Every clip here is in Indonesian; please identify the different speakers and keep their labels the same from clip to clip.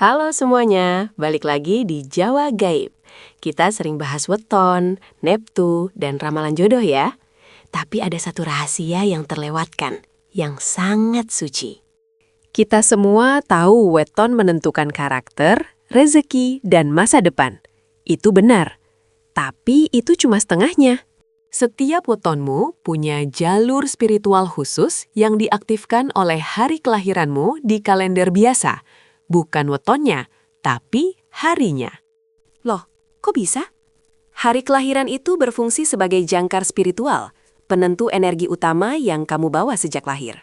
Speaker 1: Halo semuanya, balik lagi di Jawa Gaib. Kita sering bahas weton, neptu, dan ramalan jodoh ya. Tapi ada satu rahasia yang terlewatkan, yang sangat suci. Kita semua tahu weton menentukan karakter, rezeki, dan masa depan. Itu benar. Tapi itu cuma setengahnya. Setiap wetonmu punya jalur spiritual khusus yang diaktifkan oleh hari kelahiranmu di kalender biasa. Bukan wetonnya, tapi harinya. Loh, kok bisa? Hari kelahiran itu berfungsi sebagai jangkar spiritual, penentu energi utama yang kamu bawa sejak lahir.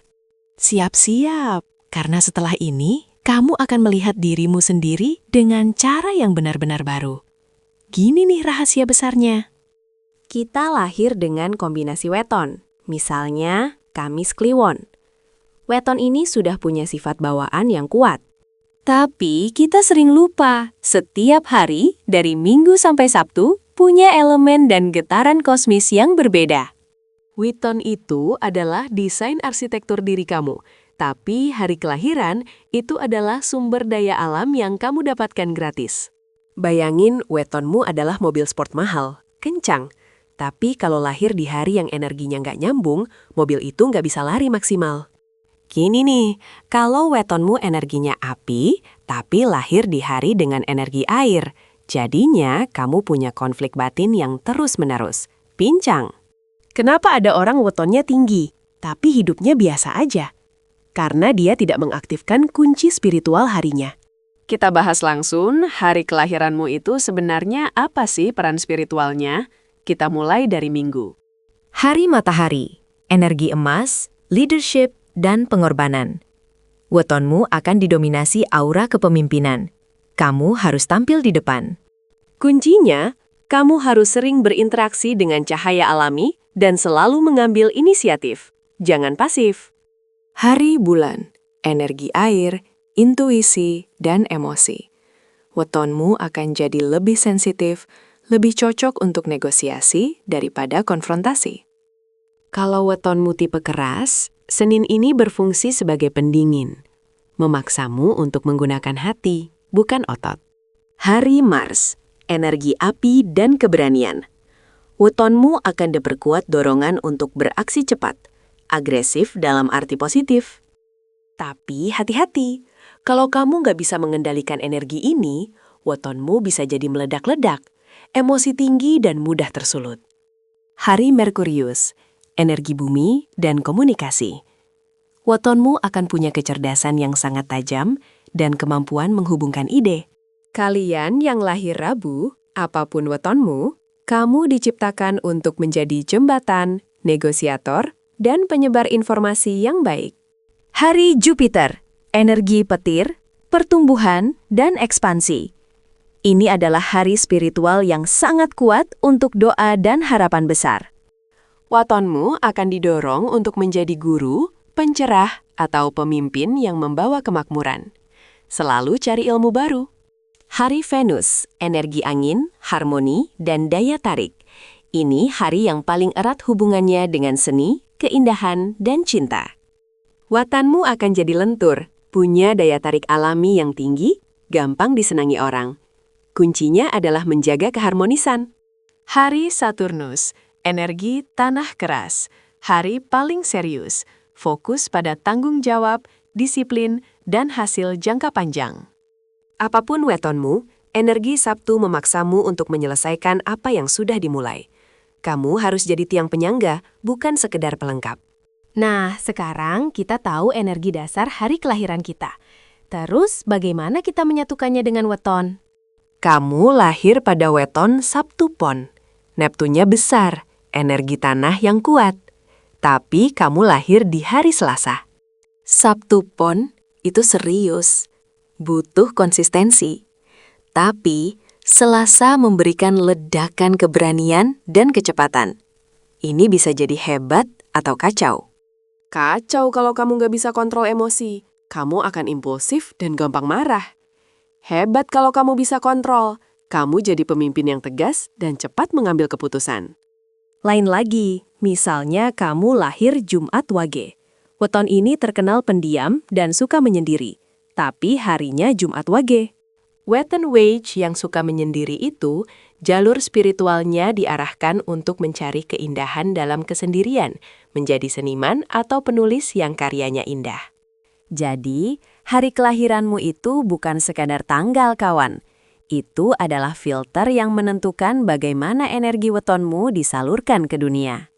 Speaker 1: Siap-siap, karena setelah ini, kamu akan melihat dirimu sendiri dengan cara yang benar-benar baru. Gini nih rahasia besarnya. Kita lahir dengan kombinasi weton, misalnya Kamis Kliwon. Weton ini sudah punya sifat bawaan yang kuat. Tapi kita sering lupa, setiap hari dari Minggu sampai Sabtu punya elemen dan getaran kosmis yang berbeda. Weton itu adalah desain arsitektur diri kamu, tapi hari kelahiran itu adalah sumber daya alam yang kamu dapatkan gratis. Bayangin wetonmu adalah mobil sport mahal, kencang. Tapi kalau lahir di hari yang energinya nggak nyambung, mobil itu nggak bisa lari maksimal. Gini nih, kalau wetonmu energinya api, tapi lahir di hari dengan energi air, jadinya kamu punya konflik batin yang terus-menerus, pincang. Kenapa ada orang wetonnya tinggi, tapi hidupnya biasa aja? Karena dia tidak mengaktifkan kunci spiritual harinya. Kita bahas langsung, hari kelahiranmu itu sebenarnya apa sih peran spiritualnya? Kita mulai dari Minggu.
Speaker 2: Hari Matahari, energi emas, leadership, dan pengorbanan. Wetonmu akan didominasi aura kepemimpinan. Kamu harus tampil di depan.
Speaker 1: Kuncinya, kamu harus sering berinteraksi dengan cahaya alami dan selalu mengambil inisiatif. Jangan pasif. Hari Bulan, energi air, intuisi, dan emosi. Wetonmu akan jadi lebih sensitif, lebih cocok untuk negosiasi daripada konfrontasi. Kalau wetonmu tipe keras, Senin ini berfungsi sebagai pendingin, memaksamu untuk menggunakan hati, bukan otot. Hari Mars, energi api dan keberanian. Wetonmu akan diperkuat dorongan untuk beraksi cepat, agresif dalam arti positif. Tapi hati-hati, kalau kamu nggak bisa mengendalikan energi ini, wetonmu bisa jadi meledak-ledak, emosi tinggi dan mudah tersulut. Hari Merkurius, energi bumi dan komunikasi. Wetonmu akan punya kecerdasan yang sangat tajam dan kemampuan menghubungkan ide. Kalian yang lahir Rabu, apapun wetonmu, kamu diciptakan untuk menjadi jembatan, negosiator, dan penyebar informasi yang baik.
Speaker 2: Hari Jupiter, energi petir, pertumbuhan, dan ekspansi. Ini adalah hari spiritual yang sangat kuat untuk doa dan harapan besar.
Speaker 1: Wetonmu akan didorong untuk menjadi guru, pencerah, atau pemimpin yang membawa kemakmuran. Selalu cari ilmu baru. Hari Venus, energi angin, harmoni, dan daya tarik. Ini hari yang paling erat hubungannya dengan seni, keindahan, dan cinta. Watanmu akan jadi lentur, punya daya tarik alami yang tinggi, gampang disenangi orang. Kuncinya adalah menjaga keharmonisan. Hari Saturnus, energi tanah keras, hari paling serius, fokus pada tanggung jawab, disiplin, dan hasil jangka panjang. Apapun wetonmu, energi Sabtu memaksamu untuk menyelesaikan apa yang sudah dimulai. Kamu harus jadi tiang penyangga, bukan sekedar pelengkap.
Speaker 3: Nah, sekarang kita tahu energi dasar hari kelahiran kita. Terus, bagaimana kita menyatukannya dengan weton?
Speaker 1: Kamu lahir pada weton Sabtu Pon. Neptunya besar, energi tanah yang kuat. Tapi kamu lahir di hari Selasa. Sabtu Pon itu serius, butuh konsistensi. Tapi Selasa memberikan ledakan keberanian dan kecepatan. Ini bisa jadi hebat atau kacau. Kacau kalau kamu nggak bisa kontrol emosi. Kamu akan impulsif dan gampang marah. Hebat kalau kamu bisa kontrol. Kamu jadi pemimpin yang tegas dan cepat mengambil keputusan. Lain lagi, misalnya kamu lahir Jumat Wage. Weton ini terkenal pendiam dan suka menyendiri.
Speaker 2: tapi harinya Jumat Wage.
Speaker 1: Weton Wage yang suka menyendiri itu, jalur spiritualnya diarahkan untuk mencari keindahan dalam kesendirian, menjadi seniman atau penulis yang karyanya indah.
Speaker 2: Jadi, hari kelahiranmu itu bukan sekadar tanggal, kawan. Itu adalah filter yang menentukan bagaimana energi wetonmu disalurkan ke dunia.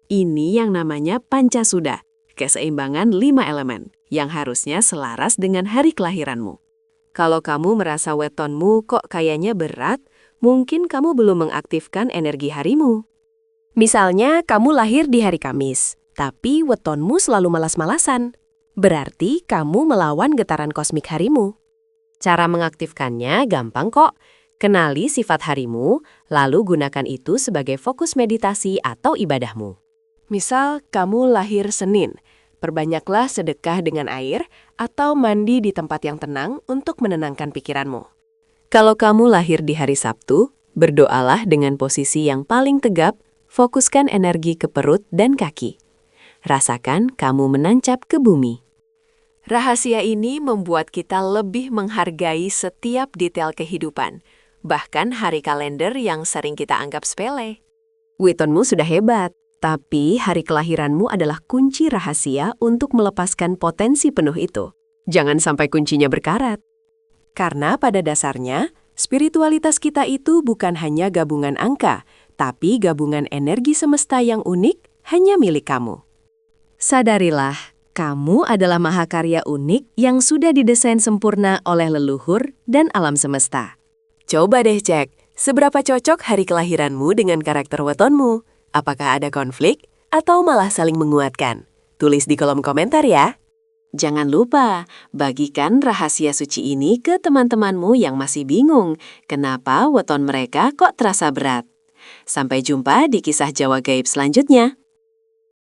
Speaker 1: Ini yang namanya Pancasuda, keseimbangan 5 elemen, yang harusnya selaras dengan hari kelahiranmu. Kalau kamu merasa wetonmu kok kayaknya berat, mungkin kamu belum mengaktifkan energi harimu. Misalnya, kamu lahir di hari Kamis, tapi wetonmu selalu malas-malasan. Berarti kamu melawan getaran kosmik harimu. Cara mengaktifkannya gampang kok. Kenali sifat harimu, lalu gunakan itu sebagai fokus meditasi atau ibadahmu. Misal, kamu lahir Senin. Perbanyaklah sedekah dengan air atau mandi di tempat yang tenang untuk menenangkan pikiranmu. Kalau kamu lahir di hari Sabtu, berdoalah dengan posisi yang paling tegap, fokuskan energi ke perut dan kaki. Rasakan kamu menancap ke bumi. Rahasia ini membuat kita lebih menghargai setiap detail kehidupan, bahkan hari kalender yang sering kita anggap sepele. Wetonmu sudah hebat, tapi hari kelahiranmu adalah kunci rahasia untuk melepaskan potensi penuh itu. Jangan sampai kuncinya berkarat. Karena pada dasarnya, spiritualitas kita itu bukan hanya gabungan angka, tapi gabungan energi semesta yang unik hanya milik kamu. Sadarilah, kamu adalah mahakarya unik yang sudah didesain sempurna oleh leluhur dan alam semesta. Coba deh cek, seberapa cocok hari kelahiranmu dengan karakter wetonmu? Apakah ada konflik atau malah saling menguatkan? Tulis di kolom komentar ya. Jangan lupa, bagikan rahasia suci ini ke teman-temanmu yang masih bingung kenapa weton mereka kok terasa berat. Sampai jumpa di kisah Jawa Gaib selanjutnya.